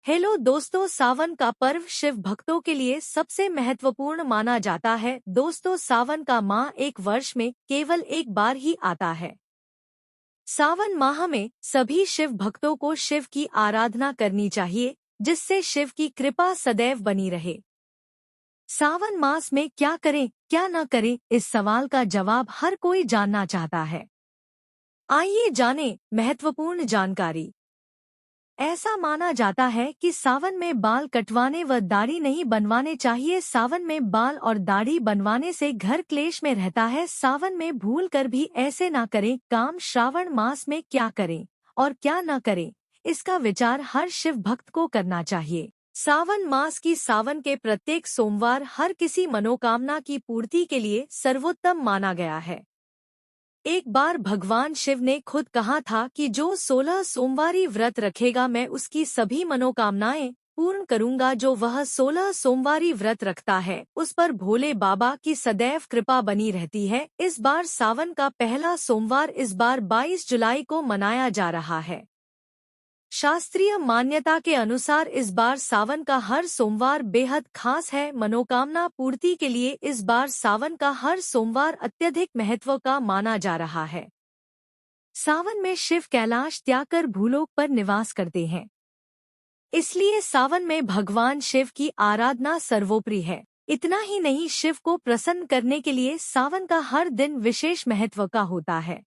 Hello दोस्तों, सावन का पर्व शिव भक्तों के लिए सबसे महत्वपूर्ण माना जाता है। दोस्तों, सावन का माह एक वर्ष में केवल एक बार ही आता है। सावन माह में सभी शिव भक्तों को शिव की आराधना करनी चाहिए, जिससे शिव की कृपा सदैव बनी रहे। सावन मास में क्या करें क्या न करें, इस सवाल का जवाब हर कोई जानना चाहता है। आइए जानें महत्वपूर्ण जानकारी। ऐसा माना जाता है कि सावन में बाल कटवाने व दाढ़ी नहीं बनवाने चाहिए। सावन में बाल और दाढ़ी बनवाने से घर क्लेश में रहता है। सावन में भूल कर भी ऐसे ना करें। काम श्रावण मास में क्या करें और क्या न करें, इसका विचार हर शिव भक्त को करना चाहिए। सावन मास की सावन के प्रत्येक सोमवार हर किसी मनोकामना की पूर्ति के लिए सर्वोत्तम माना गया है। एक बार भगवान शिव ने खुद कहा था कि जो 16 सोमवारी व्रत रखेगा मैं उसकी सभी मनोकामनाएं पूर्ण करूंगा। जो वह 16 सोमवारी व्रत रखता है उस पर भोले बाबा की सदैव कृपा बनी रहती है। इस बार सावन का पहला सोमवार इस बार 22 जुलाई को मनाया जा रहा है। शास्त्रीय मान्यता के अनुसार इस बार सावन का हर सोमवार बेहद खास है। मनोकामना पूर्ति के लिए इस बार सावन का हर सोमवार अत्यधिक महत्व का माना जा रहा है। सावन में शिव कैलाश त्याग कर भूलोक पर निवास करते हैं, इसलिए सावन में भगवान शिव की आराधना सर्वोपरि है। इतना ही नहीं, शिव को प्रसन्न करने के लिए सावन का हर दिन विशेष महत्व का होता है।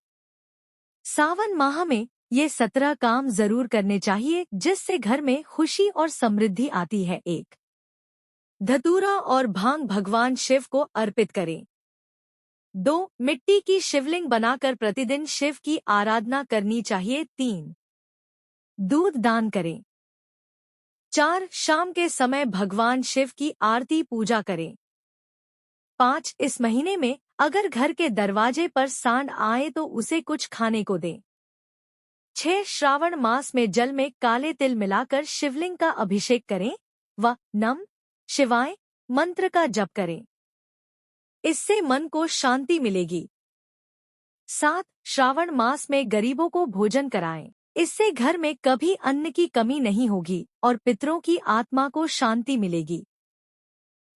सावन माह में ये 17 काम जरूर करने चाहिए, जिससे घर में खुशी और समृद्धि आती है। 1. धतूरा और भांग भगवान शिव को अर्पित करें। 2. मिट्टी की शिवलिंग बनाकर प्रतिदिन शिव की आराधना करनी चाहिए। 3. दूध दान करें। 4. शाम के समय भगवान शिव की आरती पूजा करें। 5. इस महीने में अगर घर के दरवाजे पर सांड आए तो उसे कुछ खाने को दें। 6. श्रावण मास में जल में काले तिल मिलाकर शिवलिंग का अभिषेक करें व नम शिवाय मंत्र का जप करें, इससे मन को शांति मिलेगी। 7. श्रावण मास में गरीबों को भोजन कराएं, इससे घर में कभी अन्न की कमी नहीं होगी और पितरों की आत्मा को शांति मिलेगी।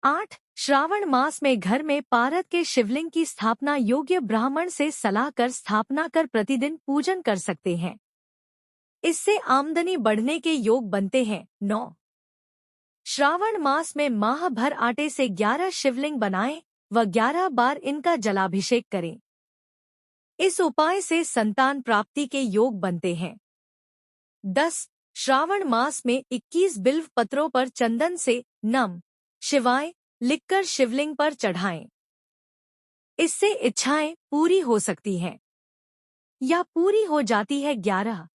8. श्रावण मास में घर में पारद के शिवलिंग की स्थापना योग्य ब्राह्मण से सलाह कर स्थापना कर प्रतिदिन पूजन कर सकते हैं, इससे आमदनी बढ़ने के योग बनते हैं। 9. श्रावण मास में माह भर आटे से 11 शिवलिंग बनाएं व 11 बार इनका जलाभिषेक करें। इस उपाय से संतान प्राप्ति के योग बनते हैं। 10. श्रावण मास में 21 बिल्व पत्रों पर चंदन से नम शिवाय लिखकर शिवलिंग पर चढ़ाएं, इससे इच्छाएं पूरी हो सकती हैं या पूरी हो जाती है। 11.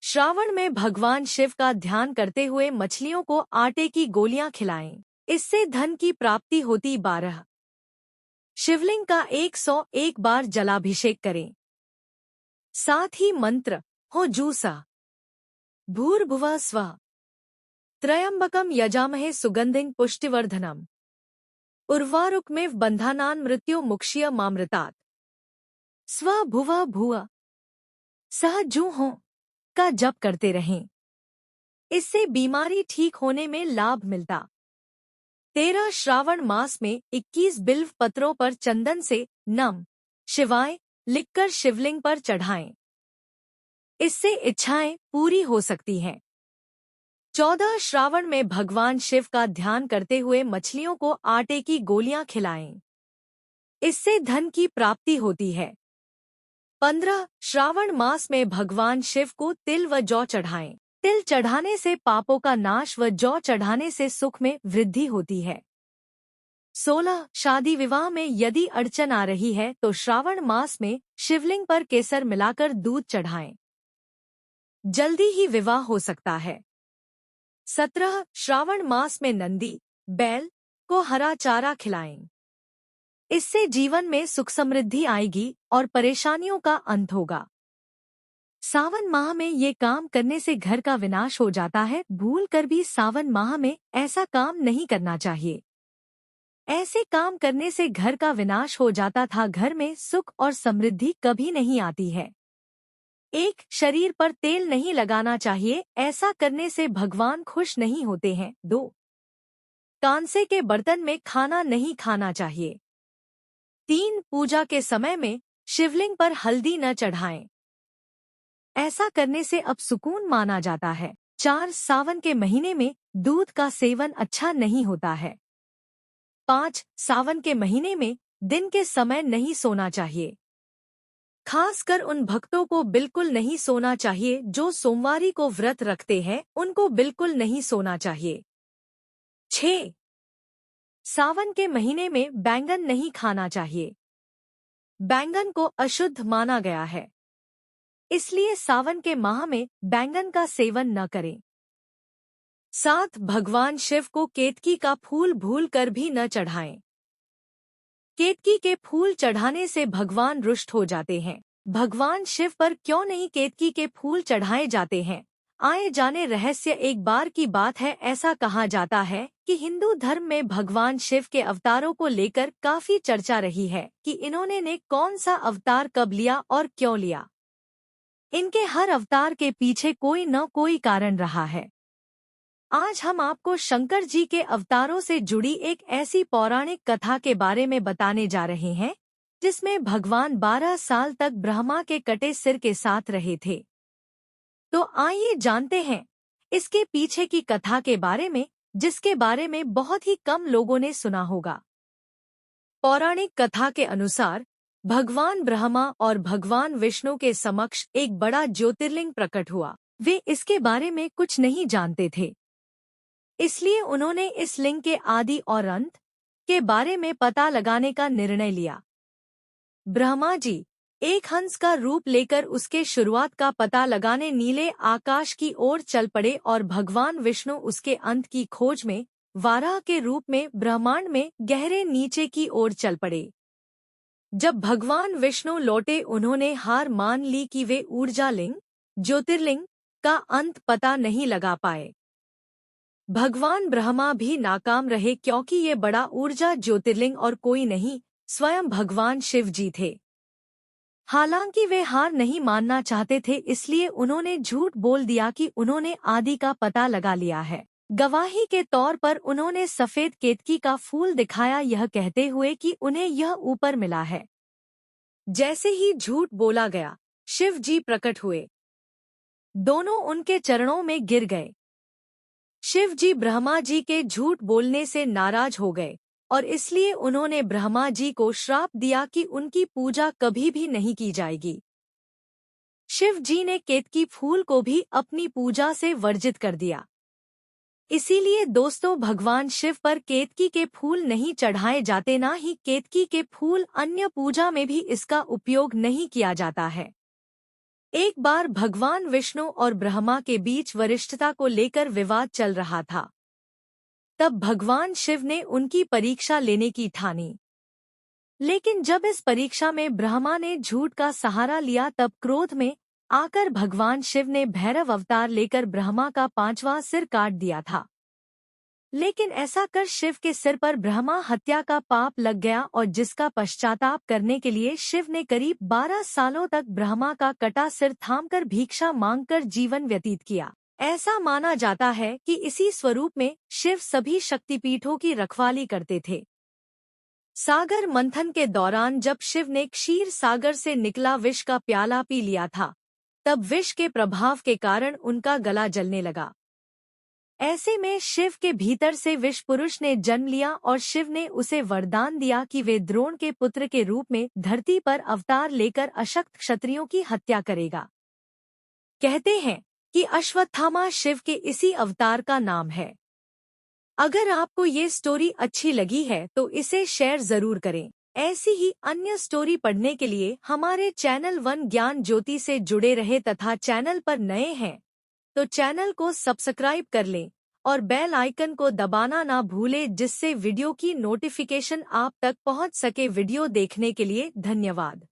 श्रावण में भगवान शिव का ध्यान करते हुए मछलियों को आटे की गोलियां खिलाएं, इससे धन की प्राप्ति होती। 12. शिवलिंग का 101 बार जलाभिषेक करें। साथ ही मंत्र हो जूसा भूर्भुवः स्वः त्रयंबकम यजामहे सुगंधिं पुष्टिवर्धनम उर्वारुकमेव बंधानान् मृत्यो मुक्ष्य मामृतात् स्व भुवः भुवः सह जू हो का जप करते रहें, इससे बीमारी ठीक होने में लाभ मिलता। 13. श्रावण मास में 21 बिल्व पत्रों पर चंदन से नम शिवाय लिखकर शिवलिंग पर चढ़ाएं, इससे इच्छाएं पूरी हो सकती हैं। 14. श्रावण में भगवान शिव का ध्यान करते हुए मछलियों को आटे की गोलियां खिलाएं, इससे धन की प्राप्ति होती है। 15. श्रावण मास में भगवान शिव को तिल व जौ चढ़ाएं। तिल चढ़ाने से पापों का नाश व जौ चढ़ाने से सुख में वृद्धि होती है। 16. शादी विवाह में यदि अड़चन आ रही है तो श्रावण मास में शिवलिंग पर केसर मिलाकर दूध चढ़ाएं, जल्दी ही विवाह हो सकता है। 17. श्रावण मास में नंदी बैल को हरा चारा खिलाएं, इससे जीवन में सुख समृद्धि आएगी और परेशानियों का अंत होगा। सावन माह में ये काम करने से घर का विनाश हो जाता है। भूल कर भी सावन माह में ऐसा काम नहीं करना चाहिए। ऐसे काम करने से घर का विनाश हो जाता था, घर में सुख और समृद्धि कभी नहीं आती है। एक, शरीर पर तेल नहीं लगाना चाहिए, ऐसा करने से भगवान खुश नहीं होते हैं। 2, कांसे के बर्तन में खाना नहीं खाना चाहिए। 3, पूजा के समय में शिवलिंग पर हल्दी न चढ़ाएं, ऐसा करने से अपसुकून माना जाता है। 4, सावन के महीने में दूध का सेवन अच्छा नहीं होता है। 5, सावन के महीने में दिन के समय नहीं सोना चाहिए। खासकर उन भक्तों को बिल्कुल नहीं सोना चाहिए जो सोमवारी को व्रत रखते हैं, उनको बिल्कुल नहीं सोना चाहिए। 6, सावन के महीने में बैंगन नहीं खाना चाहिए। बैंगन को अशुद्ध माना गया है, इसलिए सावन के माह में बैंगन का सेवन न करें। 7, भगवान शिव को केतकी का फूल भूलकर भी न चढ़ाएं। केतकी के फूल चढ़ाने से भगवान रुष्ट हो जाते हैं। भगवान शिव पर क्यों नहीं केतकी के फूल चढ़ाए जाते हैं? आए जाने रहस्य। एक बार की बात है, ऐसा कहा जाता है कि हिंदू धर्म में भगवान शिव के अवतारों को लेकर काफी चर्चा रही है कि इन्होंने ने कौन सा अवतार कब लिया और क्यों लिया। इनके हर अवतार के पीछे कोई न कोई कारण रहा है। आज हम आपको शंकर जी के अवतारों से जुड़ी एक ऐसी पौराणिक कथा के बारे में बताने जा रहे हैं जिसमें भगवान 12 साल तक ब्रह्मा के कटे सिर के साथ रहे थे। तो आइए जानते हैं इसके पीछे की कथा के बारे में, जिसके बारे में बहुत ही कम लोगों ने सुना होगा। पौराणिक कथा के अनुसार भगवान ब्रह्मा और भगवान विष्णु के समक्ष एक बड़ा ज्योतिर्लिंग प्रकट हुआ। वे इसके बारे में कुछ नहीं जानते थे, इसलिए उन्होंने इस लिंग के आदि और अंत के बारे में पता लगाने का निर्णय लिया। ब्रह्मा जी एक हंस का रूप लेकर उसके शुरुआत का पता लगाने नीले आकाश की ओर चल पड़े और भगवान विष्णु उसके अंत की खोज में वाराह के रूप में ब्रह्मांड में गहरे नीचे की ओर चल पड़े। जब भगवान विष्णु लौटे, उन्होंने हार मान ली कि वे ऊर्जा लिंग, ज्योतिर्लिंग का अंत पता नहीं लगा पाए। भगवान ब्रह्मा भी नाकाम रहे, क्योंकि ये बड़ा ऊर्जा ज्योतिर्लिंग और कोई नहीं, स्वयं भगवान शिव जी थे। हालांकि वे हार नहीं मानना चाहते थे, इसलिए उन्होंने झूठ बोल दिया कि उन्होंने आदि का पता लगा लिया है। गवाही के तौर पर उन्होंने सफेद केतकी का फूल दिखाया, यह कहते हुए कि उन्हें यह ऊपर मिला है। जैसे ही झूठ बोला गया, शिव जी प्रकट हुए। दोनों उनके चरणों में गिर गए। शिव जी ब्रह्मा जी के झूठ बोलने से नाराज हो गए और इसलिए उन्होंने ब्रह्मा जी को श्राप दिया कि उनकी पूजा कभी भी नहीं की जाएगी। शिव जी ने केतकी फूल को भी अपनी पूजा से वर्जित कर दिया। इसीलिए दोस्तों, भगवान शिव पर केतकी के फूल नहीं चढ़ाए जाते, ना ही केतकी के फूल अन्य पूजा में भी इसका उपयोग नहीं किया जाता है। एक बार भगवान विष्णु और ब्रह्मा के बीच वरिष्ठता को लेकर विवाद चल रहा था। तब भगवान शिव ने उनकी परीक्षा लेने की ठानी। लेकिन जब इस परीक्षा में ब्रह्मा ने झूठ का सहारा लिया, तब क्रोध में आकर भगवान शिव ने भैरव अवतार लेकर ब्रह्मा का 5वां सिर काट दिया था। लेकिन ऐसा कर शिव के सिर पर ब्रह्मा हत्या का पाप लग गया और जिसका पश्चाताप करने के लिए शिव ने करीब 12 सालों तक ब्रह्मा का कटा सिर थामकर भिक्षा मांगकर जीवन व्यतीत किया। ऐसा माना जाता है कि इसी स्वरूप में शिव सभी शक्तिपीठों की रखवाली करते थे। सागर मंथन के दौरान जब शिव ने क्षीर सागर से निकला विष का प्याला पी लिया था, तब विष के प्रभाव के कारण उनका गला जलने लगा। ऐसे में शिव के भीतर से विष पुरुष ने जन्म लिया और शिव ने उसे वरदान दिया कि वे द्रोण के पुत्र के रूप में धरती पर अवतार लेकर अशक्त क्षत्रियों की हत्या करेगा। कहते हैं कि अश्वत्थामा शिव के इसी अवतार का नाम है। अगर आपको ये स्टोरी अच्छी लगी है तो इसे शेयर जरूर करें। ऐसी ही अन्य स्टोरी पढ़ने के लिए हमारे चैनल वन ज्ञान ज्योति से जुड़े रहे तथा चैनल पर नए हैं तो चैनल को सब्सक्राइब कर लें और बेल आइकन को दबाना ना भूलें, जिससे वीडियो की नोटिफिकेशन आप तक पहुंच सके। वीडियो देखने के लिए धन्यवाद।